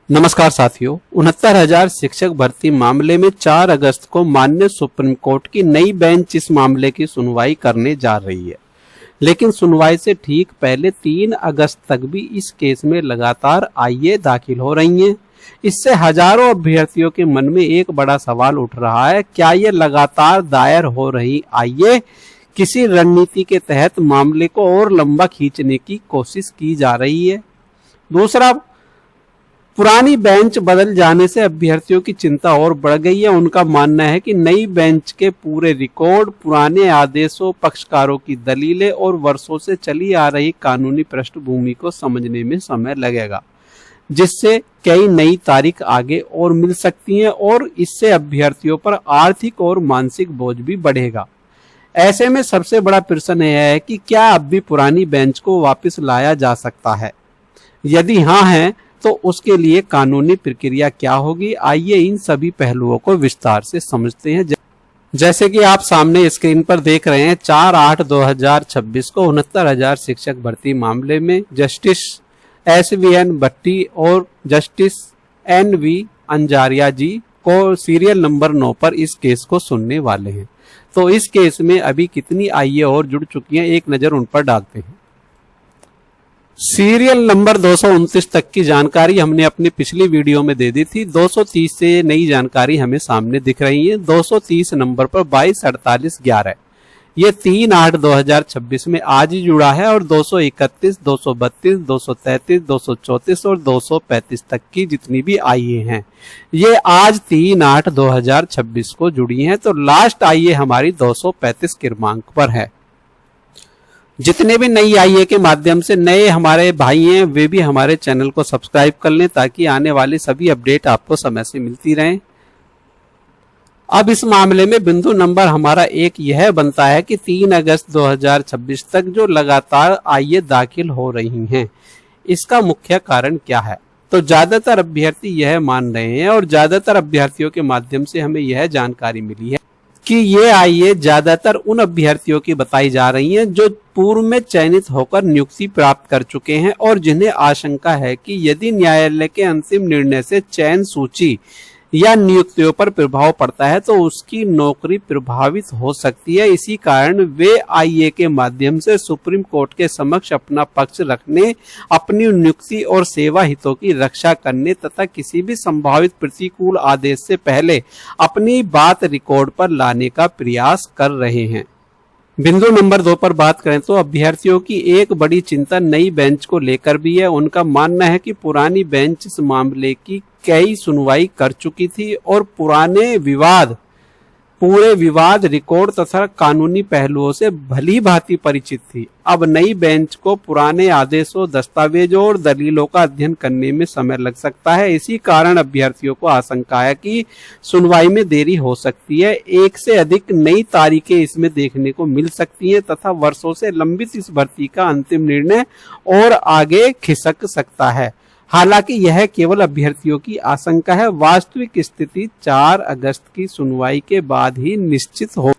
नमस्कार साथियों, 69,000 शिक्षक भर्ती मामले में 4 अगस्त को माननीय सुप्रीम कोर्ट की नई बेंच इस मामले की सुनवाई करने जा रही है। लेकिन सुनवाई से ठीक पहले 3 अगस्त तक भी इस केस में लगातार आईए दाखिल हो रही हैं। इससे हजारों अभ्यर्थियों के मन में एक बड़ा सवाल उठ रहा है, क्या ये लगातार दायर हो रही आईए किसी रणनीति के तहत मामले को और लंबा खींचने की कोशिश की जा रही है? दूसरा, पुरानी बेंच बदल जाने से अभ्यर्थियों की चिंता और बढ़ गई है। उनका मानना है कि नई बेंच के पूरे रिकॉर्ड, पुराने आदेशों, पक्षकारों की दलीलें और वर्षों से चली आ रही कानूनी पृष्ठभूमि को समझने में समय लगेगा, जिससे कई नई तारीख आगे और मिल सकती हैं और इससे अभ्यर्थियों पर आर्थिक और मानसिक बोझ भी बढ़ेगा। ऐसे में सबसे बड़ा प्रश्न यह है कि क्या अब भी पुरानी बेंच को वापस लाया जा सकता है? यदि हाँ है तो उसके लिए कानूनी प्रक्रिया क्या होगी? आइए इन सभी पहलुओं को विस्तार से समझते हैं। जैसे कि आप सामने स्क्रीन पर देख रहे हैं, 4/8/2026 को 69,000 शिक्षक भर्ती मामले में जस्टिस SVN भट्टी और जस्टिस NV अंजारिया जी को सीरियल नंबर 9 पर इस केस को सुनने वाले हैं। तो इस केस में अभी कितनी आईए और जुड़ चुकी हैं, एक नजर उन पर डालते हैं। सीरियल नंबर 229 तक की जानकारी हमने अपनी पिछली वीडियो में दे दी थी। 230 से नई जानकारी हमें सामने दिख रही है। 230 नंबर पर 224811 ये 3/8/2026 में आज ही जुड़ा है और 231, 232, 233, 234 और 235 तक की जितनी भी आईए हैं ये आज 3/8/2026 को जुड़ी हैं। तो लास्ट आईए हमारी 235 क्रमांक पर है। जितने भी नई आईए के माध्यम से नए हमारे भाई हैं वे भी हमारे चैनल को सब्सक्राइब कर लें ताकि आने वाली सभी अपडेट आपको समय से मिलती रहें। अब इस मामले में बिंदु नंबर हमारा एक यह बनता है कि 3 अगस्त 2026 तक जो लगातार आईए दाखिल हो रही हैं, इसका मुख्य कारण क्या है? तो ज्यादातर अभ्यर्थी यह मान रहे हैं और ज्यादातर अभ्यर्थियों के माध्यम से हमें यह जानकारी मिली है कि ये आईए ज्यादातर उन अभ्यर्थियों की बताई जा रही हैं जो पूर्व में चयनित होकर नियुक्ति प्राप्त कर चुके हैं और जिन्हें आशंका है कि यदि न्यायालय के अंतिम निर्णय से चयन सूची या नियुक्तियों पर प्रभाव पड़ता है तो उसकी नौकरी प्रभावित हो सकती है। इसी कारण वे आईए के माध्यम से सुप्रीम कोर्ट के समक्ष अपना पक्ष रखने, अपनी नियुक्ति और सेवा हितों की रक्षा करने तथा किसी भी संभावित प्रतिकूल आदेश से पहले अपनी बात रिकॉर्ड पर लाने का प्रयास कर रहे हैं। बिंदु नंबर 2 पर बात करें तो अभ्यर्थियों की एक बड़ी चिंता नई बेंच को लेकर भी है। उनका मानना है कि पुरानी बेंच इस मामले की कई सुनवाई कर चुकी थी और पूरे विवाद रिकॉर्ड तथा कानूनी पहलुओं से भली भांति परिचित थी। अब नई बेंच को पुराने आदेशों, दस्तावेजों और दलीलों का अध्ययन करने में समय लग सकता है। इसी कारण अभ्यर्थियों को आशंका है कि सुनवाई में देरी हो सकती है। एक से अधिक नई तारीखें इसमें देखने को मिल सकती हैं तथा वर्षों से लंबित इस भर्ती का अंतिम निर्णय और आगे खिसक सकता है। हालांकि यह केवल अभ्यर्थियों की आशंका है। वास्तविक स्थिति 4 अगस्त की सुनवाई के बाद ही निश्चित हो।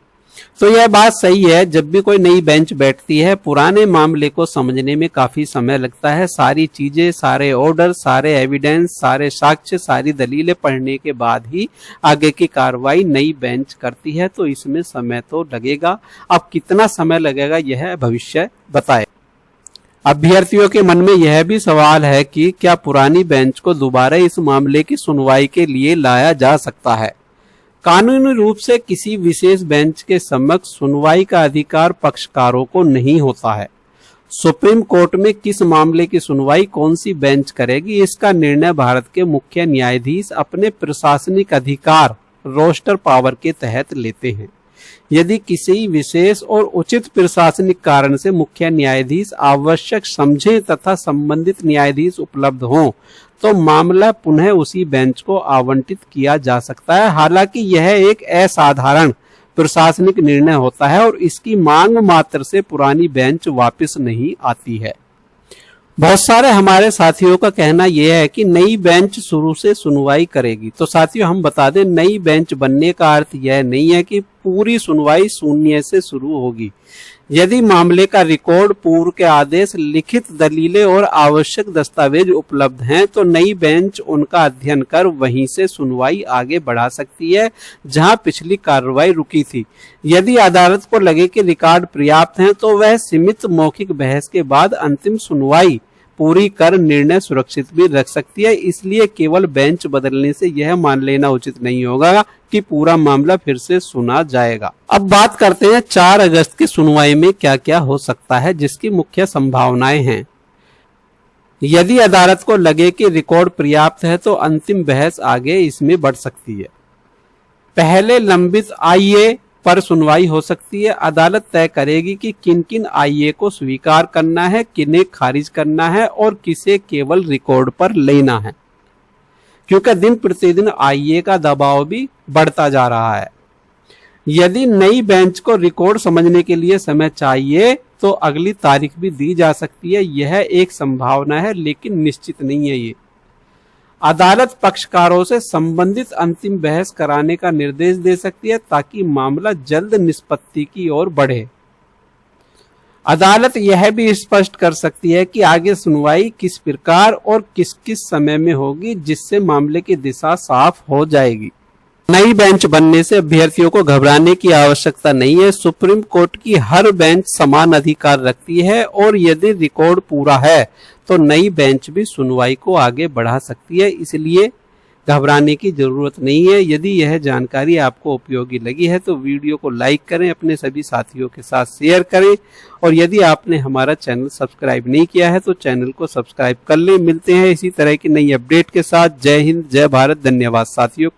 तो यह बात सही है, जब भी कोई नई बेंच बैठती है पुराने मामले को समझने में काफी समय लगता है। सारी चीजें, सारे ऑर्डर, सारे एविडेंस, सारे साक्ष्य, सारी दलीलें पढ़ने के बाद ही आगे की कार्रवाई नई बेंच करती है। तो इसमें समय तो लगेगा। अब कितना समय लगेगा यह भविष्य बताए। अभ्यर्थियों के मन में यह भी सवाल है कि क्या पुरानी बेंच को दोबारा इस मामले की सुनवाई के लिए लाया जा सकता है? कानूनी रूप से किसी विशेष बेंच के समक्ष सुनवाई का अधिकार पक्षकारों को नहीं होता है। सुप्रीम कोर्ट में किस मामले की सुनवाई कौन सी बेंच करेगी, इसका निर्णय भारत के मुख्य न्यायाधीश अपने प्रशासनिक अधिकार रोस्टर पावर के तहत लेते हैं। यदि किसी विशेष और उचित प्रशासनिक कारण से मुख्य न्यायाधीश आवश्यक समझें तथा संबंधित न्यायाधीश उपलब्ध हों तो मामला पुनः उसी बेंच को आवंटित किया जा सकता है। हालांकि यह एक असाधारण प्रशासनिक निर्णय होता है और इसकी मांग मात्र से पुरानी बेंच वापस नहीं आती है। बहुत सारे हमारे साथियों का कहना यह है कि नई बेंच शुरू से सुनवाई करेगी। तो साथियों हम बता दें, नई बेंच बनने का अर्थ यह नहीं है कि पूरी सुनवाई शून्य से शुरू होगी। यदि मामले का रिकॉर्ड, पूर्व के आदेश, लिखित दलीलें और आवश्यक दस्तावेज उपलब्ध हैं तो नई बेंच उनका अध्ययन कर वहीं से सुनवाई आगे बढ़ा सकती है जहां पिछली कार्रवाई रुकी थी। यदि अदालत को लगे कि रिकॉर्ड पर्याप्त हैं तो वह सीमित मौखिक बहस के बाद अंतिम सुनवाई पूरी कर निर्णय सुरक्षित भी रख सकती है। इसलिए केवल बेंच बदलने से यह मान लेना उचित नहीं होगा कि पूरा मामला फिर से सुना जाएगा। अब बात करते हैं 4 अगस्त की सुनवाई में क्या क्या हो सकता है, जिसकी मुख्य संभावनाएं हैं। यदि अदालत को लगे कि रिकॉर्ड पर्याप्त है तो अंतिम बहस आगे इसमें बढ़ सकती है। पहले लंबित आईए पर सुनवाई हो सकती है। अदालत तय करेगी कि किन किन आईए को स्वीकार करना है, किन्हें खारिज करना है और किसे केवल रिकॉर्ड पर लेना है, क्योंकि दिन प्रतिदिन आईए का दबाव भी बढ़ता जा रहा है। यदि नई बेंच को रिकॉर्ड समझने के लिए समय चाहिए तो अगली तारीख भी दी जा सकती है। यह एक संभावना है लेकिन निश्चित नहीं है। ये अदालत पक्षकारों से संबंधित अंतिम बहस कराने का निर्देश दे सकती है ताकि मामला जल्द निष्पत्ति की ओर बढ़े। अदालत यह भी स्पष्ट कर सकती है कि आगे सुनवाई किस प्रकार और किस किस समय में होगी, जिससे मामले की दिशा साफ हो जाएगी। नई बेंच बनने से अभ्यर्थियों को घबराने की आवश्यकता नहीं है। सुप्रीम कोर्ट की हर बेंच समान अधिकार रखती है और यदि रिकॉर्ड पूरा है तो नई बेंच भी सुनवाई को आगे बढ़ा सकती है। इसलिए घबराने की जरूरत नहीं है। यदि यह जानकारी आपको उपयोगी लगी है तो वीडियो को लाइक करें, अपने सभी साथियों के साथ शेयर करें और यदि आपने हमारा चैनल सब्सक्राइब नहीं किया है तो चैनल को सब्सक्राइब कर लें। मिलते हैं इसी तरह की नई अपडेट के साथ। जय हिंद, जय भारत, धन्यवाद साथियों।